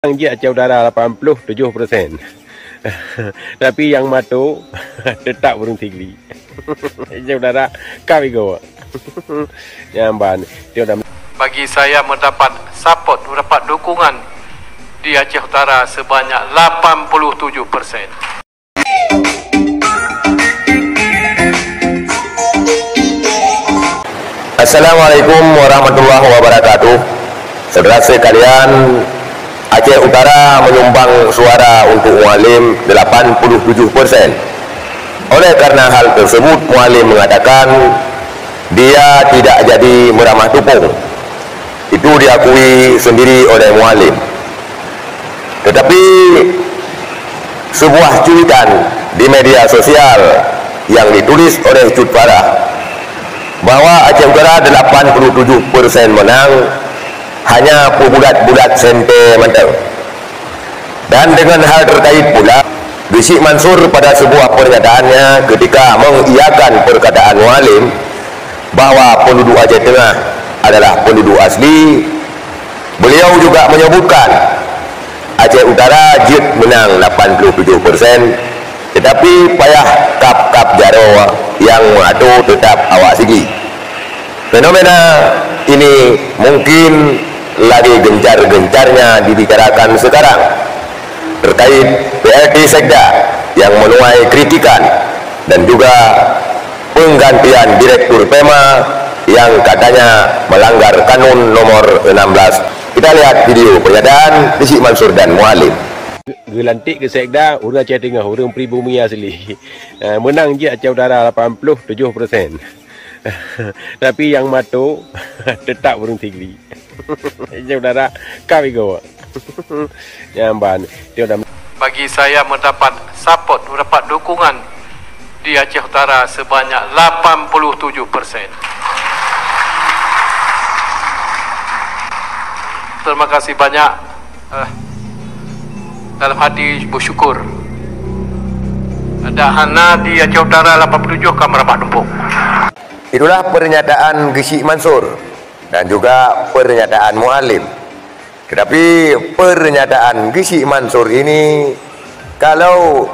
Dia Aceh Utara 87%. Tapi yang Matu tetap burung tigri. Aceh Utara kami go. Nyamban. Bagi saya mendapat support, mendapat dukungan di Aceh Utara sebanyak 87%. Assalamualaikum warahmatullahi wabarakatuh. Saudara sekalian, Aceh Utara menyumbang suara untuk Mualim 87%. Oleh karena hal tersebut, Mualim mengatakan dia tidak jadi meramah tupung. Itu diakui sendiri oleh Mualim. Tetapi sebuah cuitan di media sosial yang ditulis oleh Cut Farah bahwa Aceh Utara 87% menang hanya bulat-bulat sempe menteng. Dan dengan hal terkait pula, Gesik Mansur pada sebuah pernyataannya ketika mengiyakan perkataan Mualim bahwa penduduk Aceh Tengah adalah penduduk asli, beliau juga menyebutkan Aceh Utara jit menang 87%, tetapi payah kap-kap jaro yang mengatur tetap awak sigi. Fenomena ini mungkin lagi gencar-gencarnya dibicarakan sekarang terkait PLT Sekda yang menuai kritikan dan juga penggantian Direktur PEMA yang katanya melanggar Kanun nomor 16. Kita lihat video pernyataan Gesik Mansur dan Mualim. Gelantik ke Sekda, orang Aceh Tengah, orang pribumi asli. Menang je Aceh Utara 87%. Tapi yang Matu tetap burung tigri. Aceh Utara kami go. Nyamban. Bagi saya mendapat support, mendapat dukungan di Aceh Utara sebanyak 87%. Terima kasih banyak. Dalam hati bersyukur. Ada hana di Aceh Utara 87 kami rapat numpuk. Itulah pernyataan Gesik Mansur dan juga pernyataan Mualim. Tetapi pernyataan Gesik Mansur ini kalau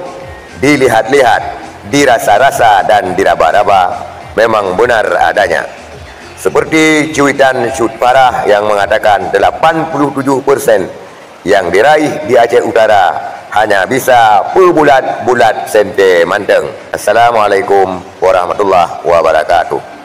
dilihat-lihat, dirasa-rasa dan diraba-raba memang benar adanya. Seperti cuitan Cut Farah yang mengatakan 87% yang diraih di Aceh Utara hanya bisa berbulat-bulat sente manteng. Assalamualaikum warahmatullahi wabarakatuh.